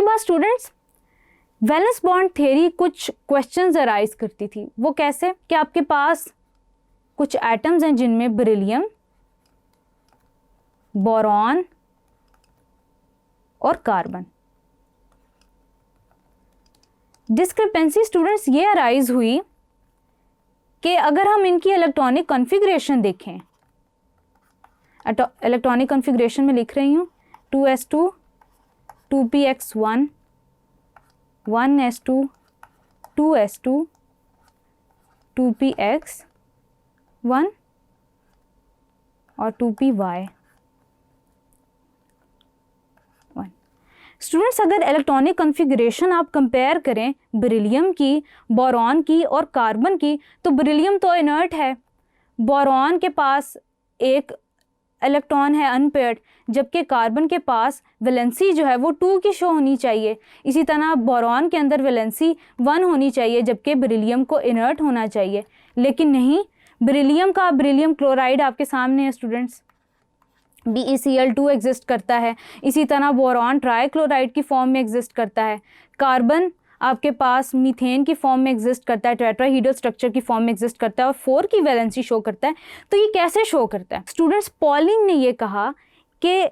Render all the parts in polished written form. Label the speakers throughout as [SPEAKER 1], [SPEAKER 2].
[SPEAKER 1] बाद students valence bond theory कुछ questions arise करती थी। वो कैसे कि आपके पास कुछ एटम्स हैं जिनमें बेरिलियम, बोरॉन और कार्बन। डिस्क्रिपेंसी स्टूडेंट्स ये अराइज हुई कि अगर हम इनकी इलेक्ट्रॉनिक कॉन्फ़िगरेशन देखें, इलेक्ट्रॉनिक कॉन्फ़िगरेशन में लिख रही हूँ 2s2 2px1 1s2 2s2 2px1 और 2py1। स्टूडेंट्स अगर इलेक्ट्रॉनिक कॉन्फ़िगरेशन आप कंपेयर करें बेरिलियम की, बोरॉन की और कार्बन की, तो बेरिलियम तो इनर्ट है, बोरॉन के पास एक इलेक्ट्रॉन है अनपेयर्ड, जबकि कार्बन के पास वैलेंसी जो है वो 2 की शो होनी चाहिए। इसी तरह बोरॉन के अंदर वैलेंसी 1 होनी चाहिए, जबकि बेरिलियम को इनर्ट होना चाहिए। लेकिन नहीं, बेरिलियम का बेरिलियम क्लोराइड आपके सामने है स्टूडेंट्स, BeCl2 एग्जिस्ट करता है। इसी तरह बोरॉन ट्राइक्लोराइड की फॉर्म में एग्जिस्ट करता है। कार्बन आपके पास मीथेन की फॉर्म में एग्जिस्ट करता है, टेट्राहीड्रल स्ट्रक्चर की फॉर्म में एग्जिस्ट करता है और 4 की वैलेंसी शो करता है। तो ये कैसे शो करता है स्टूडेंट्स? पॉलिंग ने ये कहा कि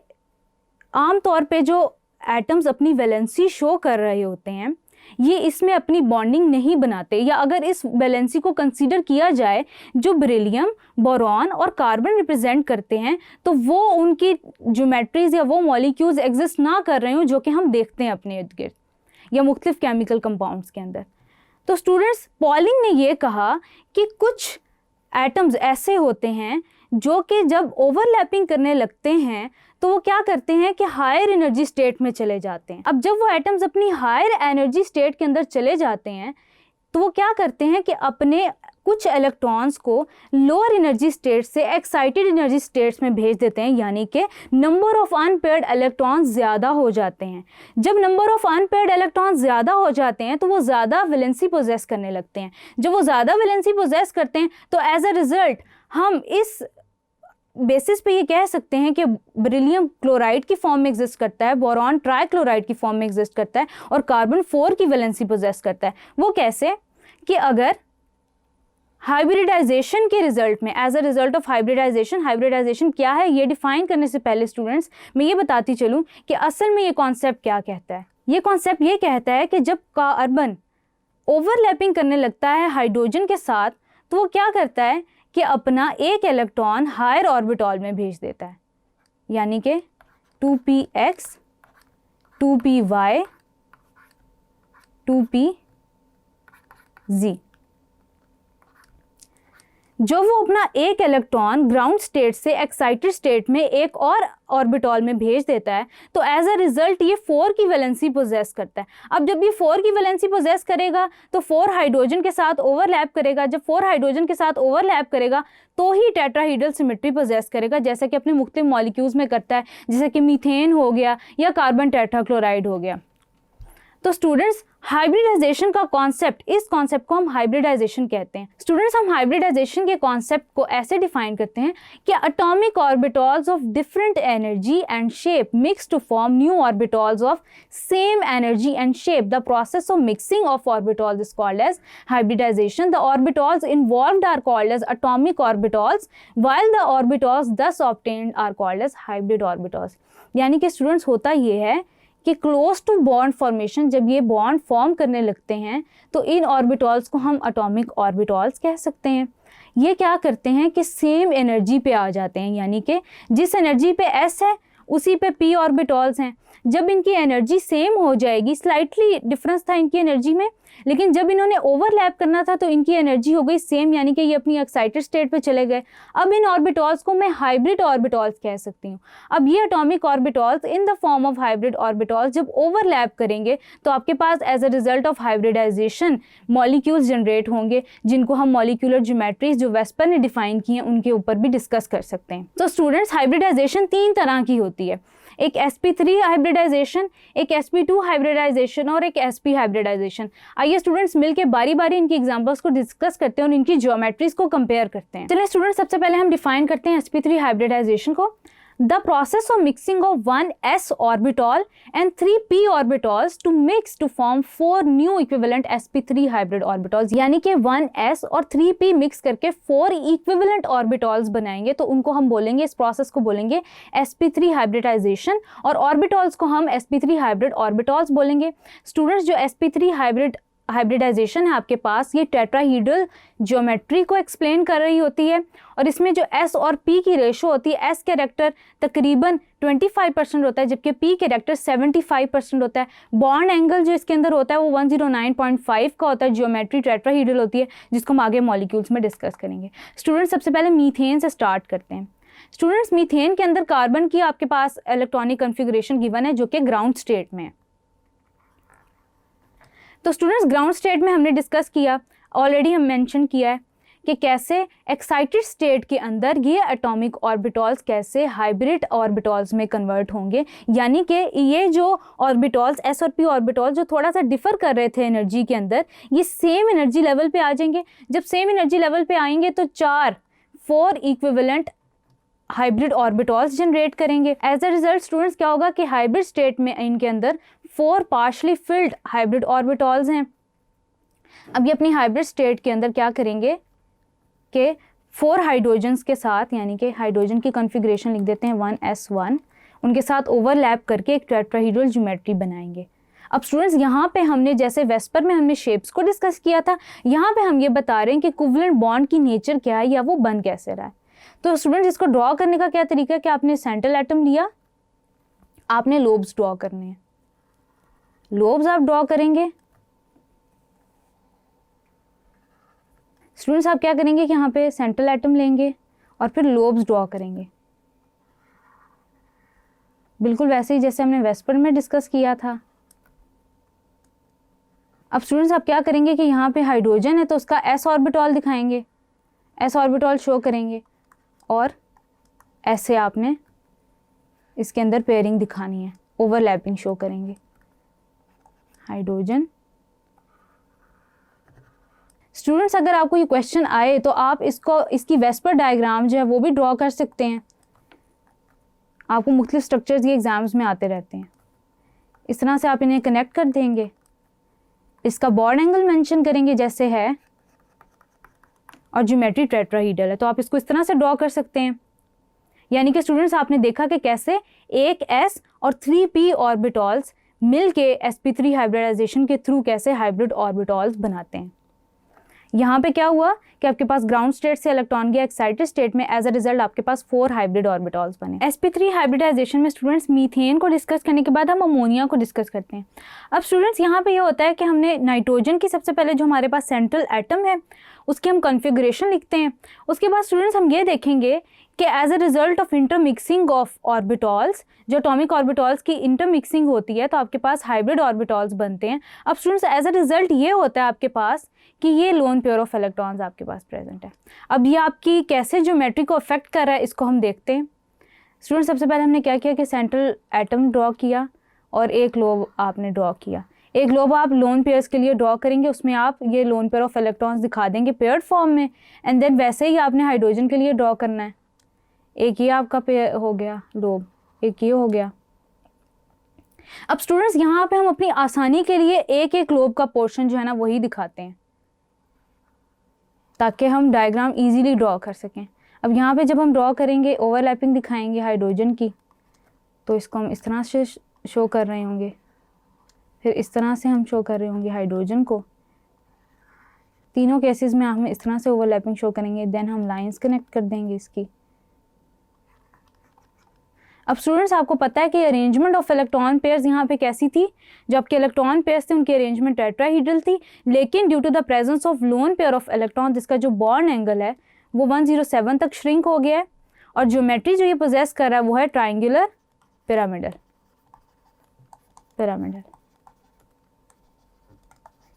[SPEAKER 1] आमतौर पे जो एटम्स अपनी वैलेंसी शो कर रहे होते हैं ये इसमें अपनी बॉन्डिंग नहीं बनाते, या अगर इस वैलेंसी को कंसीडर किया जाए जो बेरिलियम, बोरॉन और कार्बन रिप्रेजेंट करते हैं, तो वो उनकी ज्योमेट्रीज या वो मॉलिक्यूल्स एग्जिस्ट ना कर रहे हो जो कि हम देखते हैं अपने इर्द गिर्द या मुख्तलिफ केमिकल कंपाउंड्स के अंदर। तो स्टूडेंट्स पॉलिंग ने ये कहा कि कुछ एटम्स ऐसे होते हैं जो कि जब ओवरलैपिंग करने लगते हैं तो वो क्या करते हैं कि हायर एनर्जी स्टेट में चले जाते हैं। अब जब वो एटम्स अपनी हायर एनर्जी स्टेट के अंदर चले जाते हैं तो वो क्या करते हैं कि अपने कुछ इलेक्ट्रॉन्स को लोअर एनर्जी स्टेट से एक्साइटेड एनर्जी स्टेट्स में भेज देते हैं, यानी कि नंबर ऑफ अनपेयर्ड इलेक्ट्रॉन्स ज़्यादा हो जाते हैं। जब नंबर ऑफ अनपेयर्ड इलेक्ट्रॉन्स ज़्यादा हो जाते हैं तो वो ज़्यादा वैलेंसी पोजेस करने लगते हैं। जब वो ज़्यादा वैलेंसी पोजेस करते हैं तो एज अ रिजल्ट हम इस बेसिस पे ये कह सकते हैं कि बेरिलियम क्लोराइड की फॉर्म में एग्जिस्ट करता है, बोरॉन ट्राइक्लोराइड की फॉर्म में एग्जिस्ट करता है और कार्बन 4 की वैलेंसी पोजेस करता है। वो कैसे कि अगर हाइब्रिडाइजेशन के रिजल्ट में, as a result of hybridisation क्या है ये डिफाइन करने से पहले स्टूडेंट्स मैं ये बताती चलूँ कि असल में ये कॉन्सेप्ट क्या कहता है। ये कॉन्सेप्ट ये कहता है कि जब कार्बन ओवरलैपिंग करने लगता है हाइड्रोजन के साथ तो वो क्या करता है कि अपना एक इलेक्ट्रॉन हायर ऑर्बिटॉल में भेज देता है, यानी कि 2px 2py 2pz। जो वो अपना एक इलेक्ट्रॉन ग्राउंड स्टेट से एक्साइटेड स्टेट में एक और ऑर्बिटॉल में भेज देता है तो एज अ रिजल्ट ये 4 की वैलेंसी पोजेस करता है। अब जब ये 4 की वैलेंसी पोजेस करेगा तो 4 हाइड्रोजन के साथ ओवरलैप करेगा। जब 4 हाइड्रोजन के साथ ओवरलैप करेगा तो ही टेट्राहीड्रल सिमेट्री पोजेस करेगा, जैसे कि अपने मुख्तलिफ मॉलिक्यूल्स में करता है, जैसे कि मीथेन हो गया या कार्बन टेट्राक्लोराइड हो गया। तो स्टूडेंट्स हाइब्रिडाइजेशन का कॉन्सेप्ट, इस कॉन्सेप्ट को हम हाइब्रिडाइजेशन कहते हैं। स्टूडेंट्स हम हाइब्रिडाइजेशन के कॉन्सेप्ट को ऐसे डिफाइन करते हैं कि atomic orbitals of different energy and shape mix to form new orbitals of same energy and shape. The process of mixing of orbitals is called as hybridisation. The orbitals involved are called as atomic orbitals while the orbitals thus obtained are called as hybrid orbitals. यानी कि students होता ये है कि close to bond formation, जब ये bond form करने लगते हैं तो इन ऑर्बिटल्स को हम एटॉमिक ऑर्बिटल्स कह सकते हैं। ये क्या करते हैं कि सेम एनर्जी पे आ जाते हैं, यानी कि जिस एनर्जी पे s है उसी पे p ऑर्बिटल्स हैं। जब इनकी एनर्जी सेम हो जाएगी, स्लाइटली डिफरेंस था इनकी एनर्जी में, लेकिन जब इन्होंने ओवरलैप करना था तो इनकी एनर्जी हो गई सेम, यानी कि ये अपनी एक्साइटेड स्टेट पे चले गए। अब इन ऑर्बिटल्स को मैं हाइब्रिड ऑर्बिटल्स कह सकती हूँ। अब ये atomic orbitals in the form of hybrid orbitals जब ओवरलैप करेंगे तो आपके पास as a result of hybridization molecules generate होंगे, जिनको हम मॉलिक्यूलर ज्योमेट्रीज जो वेस्पर ने डिफाइन की हैं उनके ऊपर भी डिस्कस कर सकते हैं। तो स्टूडेंट्स हाइब्रिडाइजेशन 3 तरह की होती है, एक sp3 हाइब्रिडाइजेशन, एक sp2 हाइब्रिडाइजेशन और एक sp हाइब्रिडाइजेशन। आइए स्टूडेंट्स मिलके बारी बारी इनकी एग्जांपल्स को डिस्कस करते हैं और इनकी ज्योमेट्रीज को कंपेयर करते हैं। चलिए स्टूडेंट्स सबसे पहले हम डिफाइन करते हैं sp3 हाइब्रिडाइजेशन को। The process of mixing of 1s orbital and 3p orbitals to mix to form 4 new equivalent sp3 hybrid orbitals, यानी कि 1s और 3p मिक्स करके 4 इक्विवेलेंट ऑर्बिटल्स बनाएंगे, तो उनको हम बोलेंगे, इस प्रोसेस को बोलेंगे sp3 हाइब्रिडाइजेशन, और ऑर्बिटल्स को हम sp3 हाइब्रिड ऑर्बिटल्स बोलेंगे। स्टूडेंट्स, जो sp3 हाइब्रिडाइजेशन है आपके पास, ये टेट्राहीड्रल ज्योमेट्री को एक्सप्लेन कर रही होती है, और इसमें जो s और p की रेशो होती है, s कैरेक्टर तकरीबन 25% होता है जबकि p कैरेक्टर 75% होता है। बॉन्ड एंगल जो इसके अंदर होता है वो 109.5 का होता है। ज्योमेट्री टेट्राहीड्रल होती है, जिसको हम आगे मॉलिक्यूल्स में डिस्कस करेंगे। स्टूडेंट्स, सबसे पहले मीथेन से स्टार्ट करते हैं। स्टूडेंट्स, मीथेन के अंदर कार्बन की आपके पास इलेक्ट्रॉनिक कन्फिगरेशन गिवन है जो कि ग्राउंड स्टेट में है। तो स्टूडेंट्स, ग्राउंड स्टेट में हमने डिस्कस किया, ऑलरेडी हम मेंशन किया है कि कैसे एक्साइटेड स्टेट के अंदर ये एटॉमिक ऑर्बिटल्स कैसे हाइब्रिड ऑर्बिटल्स में कन्वर्ट होंगे, यानी कि ये जो ऑर्बिटल्स s और p ऑर्बिटल्स जो थोड़ा सा डिफर कर रहे थे एनर्जी के अंदर, ये सेम एनर्जी लेवल पे आ जाएंगे। जब सेम एनर्जी लेवल पे आएंगे तो 4 इक्विवेलेंट हाइब्रिड ऑर्बिटल्स जनरेट करेंगे। एज अ रिजल्ट स्टूडेंट्स, क्या होगा कि हाइब्रिड स्टेट में इनके अंदर 4 पार्शली फिल्ड हाइब्रिड ऑर्बिटल्स हैं। अब ये अपनी हाइब्रिड स्टेट के अंदर क्या करेंगे कि 4 हाइड्रोजन्स के साथ, यानी कि हाइड्रोजन की कॉन्फ़िगरेशन लिख देते हैं 1s1, उनके साथ ओवरलैप करके एक टेट्राहीड्रल ज्योमेट्री बनाएंगे। अब स्टूडेंट्स, यहाँ पे हमने जैसे वेस्पर में हमने शेप्स को डिस्कस किया था, यहाँ पे हम ये बता रहे हैं कि कोवलेंट बॉन्ड की नेचर क्या है या वो बन कैसे रहा है। तो स्टूडेंट्स, इसको ड्रॉ करने का क्या तरीका है कि आपने सेंट्रल एटम लिया, आपने लोब्स ड्रॉ करने हैं, लोब्स आप ड्रॉ करेंगे। स्टूडेंट्स, आप क्या करेंगे कि यहाँ पे सेंट्रल एटम लेंगे और फिर लोब्स ड्रॉ करेंगे, बिल्कुल वैसे ही जैसे हमने वेस्पर में डिस्कस किया था। अब स्टूडेंट्स, आप क्या करेंगे कि यहाँ पे हाइड्रोजन है तो उसका s ऑर्बिटल दिखाएंगे, s ऑर्बिटल शो करेंगे, और ऐसे आपने इसके अंदर पेयरिंग दिखानी है, ओवरलैपिंग शो करेंगे, हाइड्रोजन। स्टूडेंट्स, अगर आपको ये क्वेश्चन आए तो आप इसकी वेस्पर डायग्राम जो है वो भी ड्रॉ कर सकते हैं। आपको मुख्तलिफ स्ट्रक्चर्स ये एग्जाम्स में आते रहते हैं, इस तरह से आप इन्हें कनेक्ट कर देंगे। इसका बॉन्ड एंगल मेंशन करेंगे जैसे है, और ज्योमेट्री टेट्राहीड्रल है, तो आप इसको इस तरह से ड्रॉ कर सकते हैं। यानी कि स्टूडेंट्स, आपने देखा कि कैसे एक s और 3p ऑर्बिटल्स मिलके sp3 हाइब्रिडाइजेशन के थ्रू कैसे हाइब्रिड ऑर्बिटल्स बनाते हैं। यहाँ पे क्या हुआ कि आपके पास ग्राउंड स्टेट से इलेक्ट्रॉन गया एक्साइटेड स्टेट में, एज अ रिजल्ट आपके पास 4 हाइब्रिड ऑर्बिटल्स बने। sp3 हाइब्रिडाइजेशन में स्टूडेंट्स मीथेन को डिस्कस करने के बाद हम अमोनिया को डिस्कस करते हैं। अब स्टूडेंट्स, यहाँ पे ये होता है कि हमने नाइट्रोजन की सबसे पहले जो हमारे पास सेंट्रल एटम है उसकी हम कॉन्फ़िगरेशन लिखते हैं। उसके बाद स्टूडेंट्स हम ये देखेंगे कि as a result of intermixing of orbitals, जो एटॉमिक ऑर्बिटल्स की इंटरमिक्सिंग होती है तो आपके पास हाइब्रिड ऑर्बिटल्स बनते हैं। अब स्टूडेंट्स, एज अ रिजल्ट ये होता है आपके पास कि ये लोन पेयर ऑफ इलेक्ट्रॉन्स आपके पास प्रेजेंट है। अब ये आपकी कैसे ज्योमेट्री को अफेक्ट कर रहा है इसको हम देखते हैं। स्टूडेंट्स, सबसे पहले हमने क्या किया कि सेंट्रल एटम ड्रॉ किया और एक लोब आपने ड्रॉ किया। एक लोब आप लोन पेयर्स के लिए ड्रॉ करेंगे, उसमें आप ये लोन पेयर ऑफ इलेक्ट्रॉन्स दिखा देंगे पेयर्ड फॉर्म में, एंड देन वैसे ही आपने हाइड्रोजन के लिए ड्रॉ करना है। एक ये आपका पेयर हो गया लोब, एक ये हो गया। अब स्टूडेंट्स, यहाँ पे हम अपनी आसानी के लिए एक एक लोब का पोर्शन जो है ना वही दिखाते हैं ताकि हम डायग्राम इजीली ड्रॉ कर सकें। अब यहाँ पे जब हम ड्रॉ करेंगे, ओवरलैपिंग दिखाएंगे हाइड्रोजन की, तो इसको हम इस तरह से शो कर रहे होंगे, फिर इस तरह से हम शो कर रहे होंगे हाइड्रोजन को। तीनों केसेस में हम इस तरह से ओवरलैपिंग शो करेंगे, देन हम लाइंस कनेक्ट कर देंगे इसकी। अब स्टूडेंट्स, आपको पता है कि अरेंजमेंट ऑफ इलेक्ट्रॉन पेयर्स यहाँ पे कैसी थी, जो आपके इलेक्ट्रॉन पेयर्स थे उनकी अरेंजमेंट टेट्राहीड्रल थी, लेकिन due to the presence of lone pair of electron जिसका जो बॉन्ड एंगल है वो 107 तक श्रिंक हो गया है, और ज्योमेट्री जो ये पोजेस कर रहा है वो है ट्राइंगुलर पिरामिडल,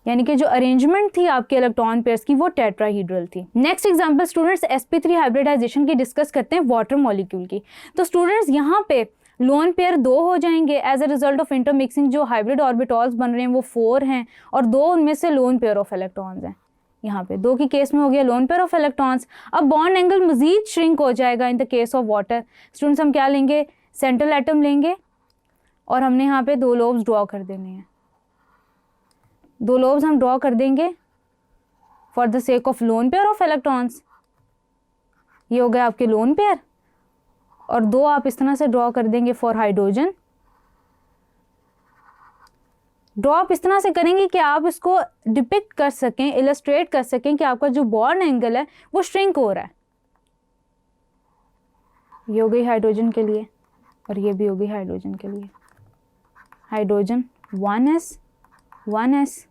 [SPEAKER 1] यानी कि जो अरेंजमेंट थी आपके इलेक्ट्रॉन पेयर्स की वो टेट्राहीड्रल थी। Next example students, sp3 hybridisation की डिस्कस करते हैं वाटर मॉलिक्यूल की। तो स्टूडेंट्स, यहाँ पे लोन पेयर 2 हो जाएंगे as a result of intermixing. जो हाइब्रिड ऑर्बिटल्स बन रहे हैं वो 4 हैं और 2 उनमें से लोन पेयर ऑफ इलेक्ट्रॉन्स हैं, यहाँ पे 2 की केस में हो गया लोन पेयर ऑफ इलेक्ट्रॉन्स। अब बॉन्ड एंगल मजीद श्रिंक हो जाएगा in the case of water. Students हम क्या लेंगे, सेंट्रल एटम लेंगे और हमने यहाँ पे 2 लोब्स ड्रॉ कर देने हैं। 2 लोब्स हम ड्रॉ कर देंगे for the sake of lone pair of electrons. ये हो गया आपके लोन पेयर, और 2 आप इस तरह से ड्रॉ कर देंगे फॉर हाइड्रोजन। ड्रॉ आप इस तरह से करेंगे कि आप इसको डिपिक्ट कर सकें, इलस्ट्रेट कर सकें कि आपका जो बॉन्ड एंगल है वो श्रिंक हो रहा है। ये हो गई हाइड्रोजन के लिए और ये भी हो गई हाइड्रोजन के लिए। Hydrogen 1s 1s।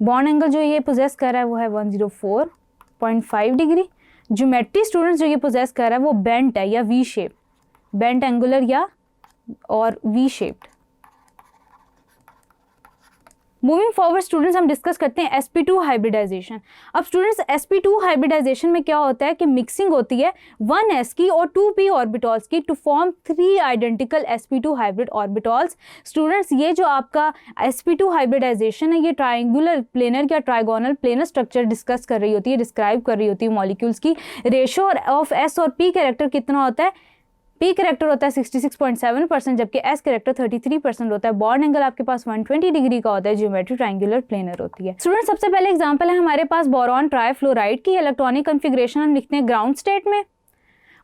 [SPEAKER 1] Bond angle जो ये पोजेस कर रहा है वो है 104.5 डिग्री। ज्योमेट्री स्टूडेंट्स जो ये पोजेस कर रहा है वो बेंट है या वी शेप, बेंट एंगुलर या और V shaped. Moving forward students हम डिस्कस करते हैं sp2 हाइब्रिडाइजेशन। अब स्टूडेंट्स sp2 हाइब्रिडाइजेशन में क्या होता है कि मिक्सिंग होती है 1s की और 2p ऑर्बिटॉल्स की to form 3 identical sp2 hybrid orbitals. Students ये जो आपका sp2 हाइब्रिडाइजेशन है ये ट्राइंगुलर प्लेनर या ट्राइगोनल प्लेनर स्ट्रक्चर डिस्कस कर रही होती है, डिस्क्राइब कर रही होती है मॉलिक्यूल्स की। रेशियो ऑफ s और p कैरेक्टर कितना होता है, p कैरेक्टर होता है 66.7%, जबकि s कैरेक्टर 33% होता है। बॉन्ड एंगल आपके पास 120 डिग्री का होता है। ज्योमेट्री ट्रायंगुलर प्लेनर होती है। स्टूडेंट सबसे पहले एग्जांपल है हमारे पास बोरॉन ट्राइफ्लोराइड की। इलेक्ट्रॉनिक कॉन्फ़िगरेशन हम लिखते हैं ग्राउंड स्टेट में।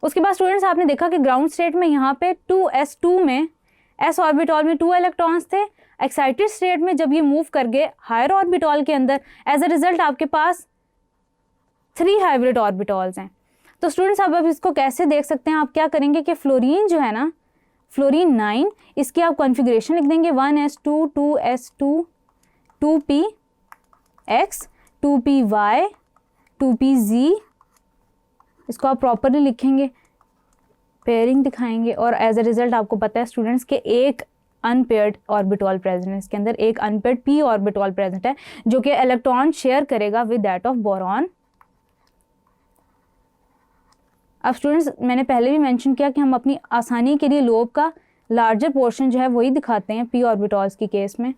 [SPEAKER 1] उसके बाद स्टूडेंट्स आपने देखा कि ग्राउंड स्टेट में यहाँ पे 2s2 में s ऑर्बिटॉल में 2 इलेक्ट्रॉन्स थे। एक्साइटेड स्टेट में जब ये मूव कर गए हायर ऑर्बिटॉल के अंदर, एज अ रिजल्ट आपके पास 3 हाइब्रिड ऑर्बिटॉल्स हैं। तो स्टूडेंट्स अब इसको कैसे देख सकते हैं, आप क्या करेंगे कि फ्लोरीन जो है ना, फ्लोरीन 9, इसकी आप कॉन्फ़िगरेशन लिख देंगे 1s2 2s2 2px 2py 2pz। इसको आप प्रॉपरली लिखेंगे, पेयरिंग दिखाएंगे, और एज अ रिजल्ट आपको पता है स्टूडेंट्स के एक अनपेयर्ड ऑर्बिटॉल प्रेजेंट है। इसके अंदर एक अनपेयर्ड p ऑर्बिटॉल प्रेजेंट है जो कि इलेक्ट्रॉन शेयर करेगा विद दैट ऑफ बोरॉन। अब स्टूडेंट्स मैंने पहले भी मेंशन किया कि हम अपनी आसानी के लिए लोब का लार्जर पोर्शन जो है वही दिखाते हैं p ऑर्बिटॉल्स की केस में।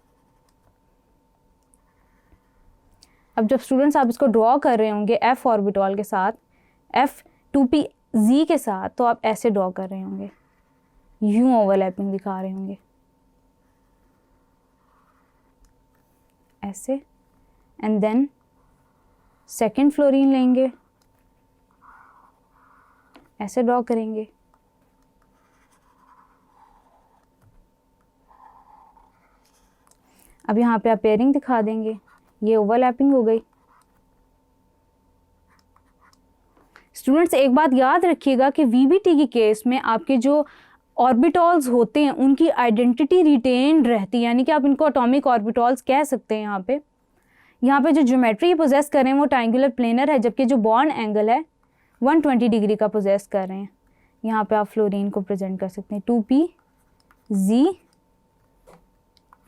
[SPEAKER 1] अब जब स्टूडेंट्स आप इसको ड्रॉ कर रहे होंगे f ऑर्बिटॉल के साथ, f 2pz के साथ, तो आप ऐसे ड्रॉ कर रहे होंगे, यूं ओवरलैपिंग दिखा रहे होंगे ऐसे। एंड देन सेकेंड फ्लोरीन लेंगे, ऐसे ड्रॉ करेंगे। अब यहाँ पे आप पेयरिंग दिखा देंगे, ये ओवरलैपिंग हो गई। स्टूडेंट्स एक बात याद रखिएगा कि वीबीटी की केस में आपके जो ऑर्बिटॉल्स होते हैं उनकी आइडेंटिटी रिटेन्ड रहती है, यानी कि आप इनको एटॉमिक ऑर्बिटॉल्स कह सकते हैं। यहाँ पे जो ज्योमेट्री पोजेस कर रहे हैं वो ट्रायंगुलर प्लेनर है, जबकि जो बॉन्ड एंगल है 120 डिग्री का पोजेस कर रहे हैं। यहाँ पे आप फ्लोरीन को प्रेजेंट कर सकते हैं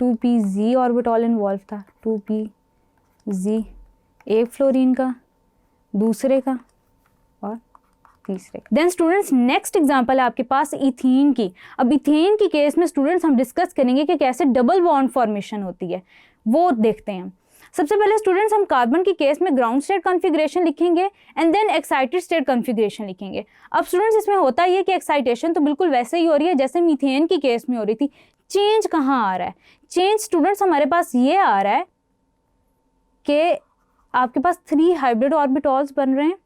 [SPEAKER 1] 2pz ऑर्बिटॉल इन्वॉल्व था, 2pz, एक फ्लोरीन का, दूसरे का और तीसरे का। देन स्टूडेंट्स नेक्स्ट एग्जांपल है आपके पास इथीन की। अब इथेन की केस में स्टूडेंट्स हम डिस्कस करेंगे कि कैसे डबल बॉन्ड फॉर्मेशन होती है, वो देखते हैं। सबसे पहले स्टूडेंट्स हम कार्बन की केस में ग्राउंड स्टेट कॉन्फ़िगरेशन लिखेंगे and then excited state configuration लिखेंगे। अब स्टूडेंट्स इसमें होता ये कि एक्साइटेशन तो बिल्कुल वैसे ही हो रही है जैसे मीथेन की केस में हो रही थी। चेंज कहाँ आ रहा है? चेंज स्टूडेंट्स हमारे पास ये आ रहा है कि आपके पास 3 हाइब्रिड ऑर्बिटॉल्स बन रहे हैं।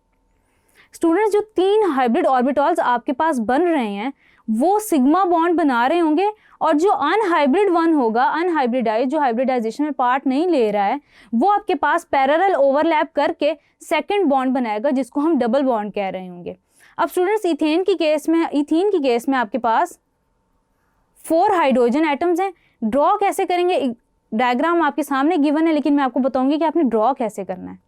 [SPEAKER 1] स्टूडेंट्स जो 3 हाइब्रिड ऑर्बिटॉल्स आपके पास बन रहे हैं वो सिग्मा बॉन्ड बना रहे होंगे, और जो अनहाइब्रिड वन होगा, अनहाइब्रिडाइज, जो हाइब्रिडाइजेशन में पार्ट नहीं ले रहा है, वो आपके पास पैरेलल ओवरलैप करके सेकंड बॉन्ड बनाएगा जिसको हम डबल बॉन्ड कह रहे होंगे। अब स्टूडेंट्स इथेन की केस में आपके पास 4 हाइड्रोजन एटम्स हैं। ड्रॉ कैसे करेंगे? डायग्राम आपके सामने गिवन है, लेकिन मैं आपको बताऊंगी कि आपने ड्रॉ कैसे करना है।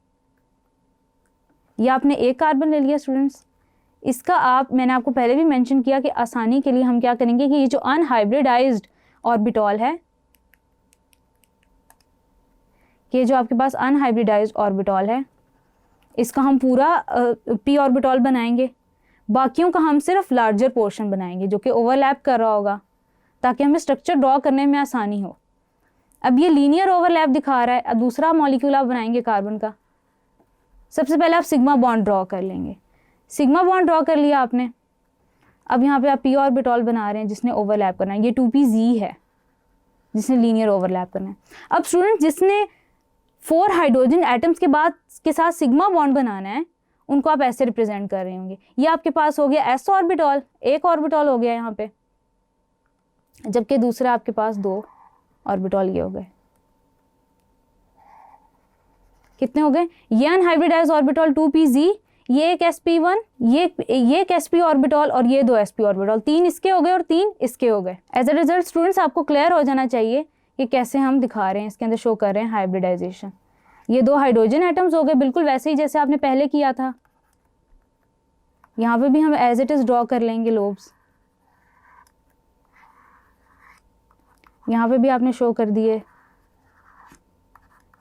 [SPEAKER 1] ये आपने एक कार्बन ले लिया स्टूडेंट्स, इसका मैंने आपको पहले भी मेंशन किया कि आसानी के लिए हम क्या करेंगे कि ये जो अनहाइब्रिडाइज्ड ऑर्बिटॉल है, ये जो आपके पास अनहाइब्रिडाइज्ड ऑर्बिटॉल है, इसका हम पूरा p ऑर्बिटॉल बनाएंगे, बाकियों का हम सिर्फ लार्जर पोर्शन बनाएंगे जो कि ओवरलैप कर रहा होगा, ताकि हमें स्ट्रक्चर ड्रॉ करने में आसानी हो। अब ये लीनियर ओवरलैप दिखा रहा है। अब दूसरा मॉलिक्यूल आप बनाएंगे कार्बन का, सबसे पहले आप सिग्मा बॉन्ड ड्रॉ कर लेंगे। सिग्मा बॉन्ड ड्रॉ कर लिया आपने। अब यहाँ पे आप पी ऑर्बिटॉल बना रहे हैं जिसने ओवरलैप करना है, ये 2pz है जिसने लीनियर ओवरलैप करना है। अब स्टूडेंट जिसने 4 हाइड्रोजन एटम्स के साथ सिग्मा बॉन्ड बनाना है उनको आप ऐसे रिप्रेजेंट कर रहे होंगे। ये आपके पास हो गया s ऑर्बिटॉल, एक ऑर्बिटॉल हो गया यहाँ पे, जबकि दूसरा आपके पास 2 ऑर्बिटॉल ये हो गए। कितने हो गए? ये अनहाइब्रिडाइज्ड ऑर्बिटॉल 2pz, ये एक sp1, ये एक sp ऑर्बिटॉल और ये 2 sp ऑर्बिटॉल। 3 इसके हो गए और 3 इसके हो गए। एज अ रिजल्ट स्टूडेंट्स आपको क्लियर हो जाना चाहिए कि कैसे हम दिखा रहे हैं, इसके अंदर शो कर रहे हैं हाइब्रिडाइजेशन। ये 2 हाइड्रोजन एटम्स हो गए बिल्कुल वैसे ही जैसे आपने पहले किया था। यहाँ पे भी हम एज इट इज ड्रॉ कर लेंगे लोब्स। यहाँ पे भी आपने शो कर दिए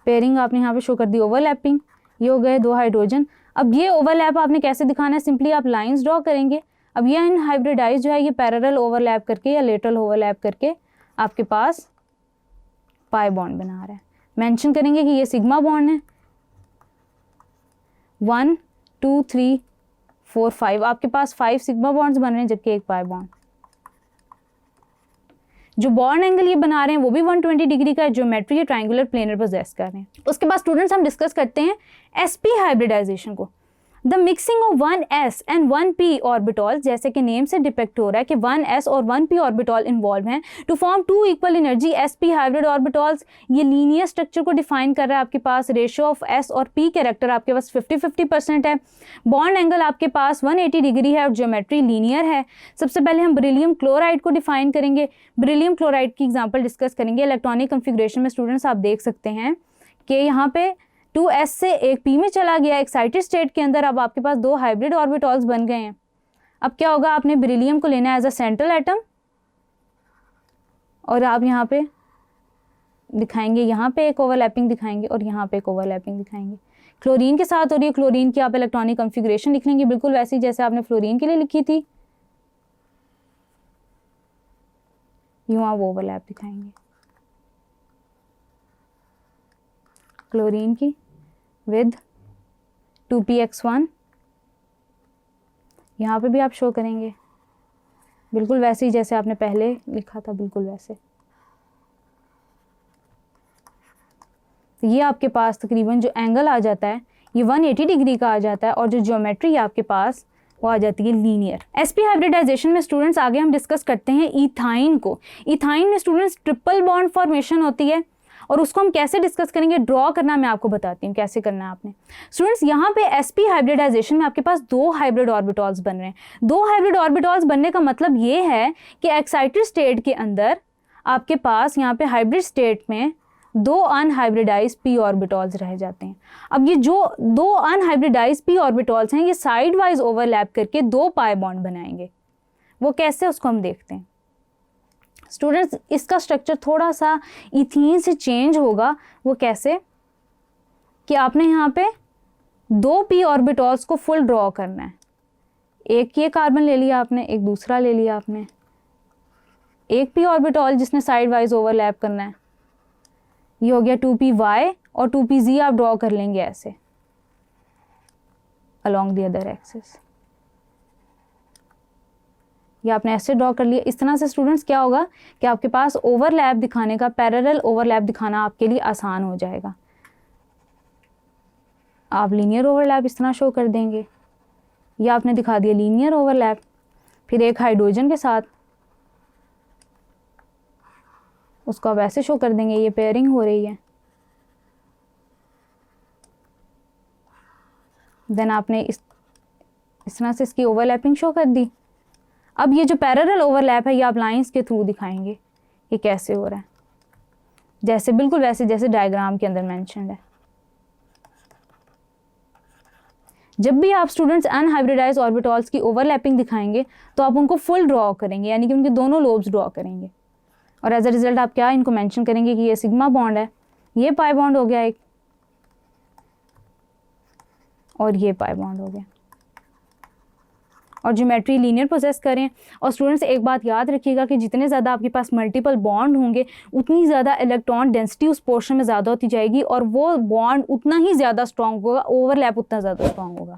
[SPEAKER 1] पेयरिंग, आपने यहाँ पे शो कर दी ओवरलैपिंग। ये हो गए 2 हाइड्रोजन। अब ये ओवरलैप आपने कैसे दिखाना है, सिंपली आप लाइंस ड्रॉ करेंगे। अब ये अनहाइब्रिडाइज जो है ये पैरेलल ओवरलैप करके या लेटरल ओवरलैप करके आपके पास पाई बॉन्ड बना रहा है। मेंशन करेंगे कि ये सिग्मा बॉन्ड है। 1 2 3 4 5 आपके पास 5 सिग्मा बॉन्ड्स बन रहे हैं जबकि एक पाई बॉन्ड। जो बॉन्ड एंगल ये बना रहे हैं वो भी 120 डिग्री का ज्योमेट्री या ट्रायंगुलर प्लेनर पोजेस कर रहे हैं। उसके बाद स्टूडेंट्स हम डिस्कस करते हैं sp हाइब्रिडाइजेशन को। The mixing of 1s and 1p orbital, जैसे कि नेम से डिपेक्ट हो रहा है कि 1s और 1p ऑर्बिटॉल इन्वॉल्व हैं to form 2 equal energy sp hybrid orbitals. ये लीनियर स्ट्रक्चर को डिफाइन कर रहा है। आपके पास रेशियो ऑफ s और p कैरेक्टर आपके पास 50-50% है। बॉन्ड एंगल आपके पास 180 डिग्री है और ज्योमेट्री लीनियर है। सबसे पहले हम बेरिलियम क्लोराइड को डिफाइन करेंगे। बेरिलियम क्लोराइड की एग्जाम्पल डिस्कस करेंगे। इलेक्ट्रॉनिक कन्फिग्रेशन में स्टूडेंट्स आप देख सकते हैं कि यहाँ पे 2s से एक p में चला गया एक्साइटेड स्टेट के अंदर। अब आपके पास 2 हाइब्रिड ऑर्बिटॉल्स बन गए हैं। अब क्या होगा, आपने बेरिलियम को लेना है एज अ सेंट्रल एटम और आप यहाँ पे दिखाएंगे, यहाँ पे एक ओवरलैपिंग दिखाएंगे और यहाँ पे एक ओवरलैपिंग दिखाएंगे। क्लोरीन के साथ हो रही है, क्लोरीन की आप इलेक्ट्रॉनिक कन्फिग्रेशन लिख लेंगे बिल्कुल वैसी जैसे आपने फ्लोरीन के लिए लिखी थी। यूँ आप ओवरलैप दिखाएंगे क्लोरीन की विद 2px1। यहाँ पे भी आप शो करेंगे बिल्कुल वैसे ही जैसे आपने पहले लिखा था, बिल्कुल वैसे। तो ये आपके पास तकरीबन जो एंगल आ जाता है ये 180 डिग्री का आ जाता है और जो ज्योमेट्री है आपके पास वो आ जाती है लीनियर। sp हाइब्रिडाइजेशन में स्टूडेंट्स आगे हम डिस्कस करते हैं इथाइन को। इथाइन में स्टूडेंट्स ट्रिपल बॉन्ड फॉर्मेशन होती है और उसको हम कैसे डिस्कस करेंगे, ड्रॉ करना मैं आपको बताती हूँ कैसे करना है आपने। स्टूडेंट्स यहाँ पे sp हाइब्रिडाइजेशन में आपके पास 2 हाइब्रिड ऑर्बिटॉल्स बन रहे हैं। 2 हाइब्रिड ऑर्बिटॉल्स बनने का मतलब ये है कि एक्साइटेड स्टेट के अंदर आपके पास यहाँ पे हाइब्रिड स्टेट में 2 अनहाइब्रिडाइज p ऑर्बिटॉल्स रह जाते हैं। अब ये जो 2 अनहाइब्रिडाइज p ऑर्बिटॉल्स हैं ये साइड वाइज ओवरलैप करके 2 पाई बॉन्ड बनाएंगे। वो कैसे, उसको हम देखते हैं। स्टूडेंट्स इसका स्ट्रक्चर थोड़ा सा इथीन से चेंज होगा। वो कैसे कि आपने यहाँ पे 2 p ऑर्बिटॉल्स को फुल ड्रॉ करना है। एक ये कार्बन ले लिया आपने, एक दूसरा ले लिया आपने, एक p ऑर्बिटॉल जिसने साइड वाइज ओवरलैप करना है। ये हो गया 2py और 2pz आप ड्रॉ कर लेंगे ऐसे अलोंग द अदर एक्सिस। ये आपने ऐसे ड्रॉ कर लिया। इस तरह से स्टूडेंट्स क्या होगा कि आपके पास ओवरलैप दिखाने का, पैरेलल ओवरलैप दिखाना आपके लिए आसान हो जाएगा। आप लीनियर ओवरलैप इस तरह शो कर देंगे। ये आपने दिखा दिया लीनियर ओवरलैप। फिर एक हाइड्रोजन के साथ उसको आप ऐसे शो कर देंगे, ये पेयरिंग हो रही है। देन आपने इस तरह से इसकी ओवरलैपिंग शो कर दी। अब ये जो पैरेलल ओवरलैप है ये आप लाइंस के थ्रू दिखाएंगे ये कैसे हो रहा है, जैसे बिल्कुल वैसे जैसे डायग्राम के अंदर मेंशन्ड है। जब भी आप स्टूडेंट्स अनहाइब्रिडाइज्ड ऑर्बिटॉल्स की ओवरलैपिंग दिखाएंगे तो आप उनको फुल ड्रॉ करेंगे, यानी कि उनके दोनों लोब्स ड्रॉ करेंगे और एज अ रिजल्ट आप क्या इनको मेंशन करेंगे कि ये सिग्मा बॉन्ड है, ये पाई बॉन्ड हो गया एक और ये पाई बॉन्ड हो गया। और ज्योमेट्री लीनियर पोजेस करें। और स्टूडेंट्स एक बात याद रखिएगा कि जितने ज़्यादा आपके पास मल्टीपल बॉन्ड होंगे उतनी ज़्यादा इलेक्ट्रॉन डेंसिटी उस पोर्शन में ज़्यादा होती जाएगी और वो बॉन्ड उतना ही ज़्यादा स्ट्रॉन्ग होगा, ओवरलैप उतना ज़्यादा स्ट्रॉन्ग होगा।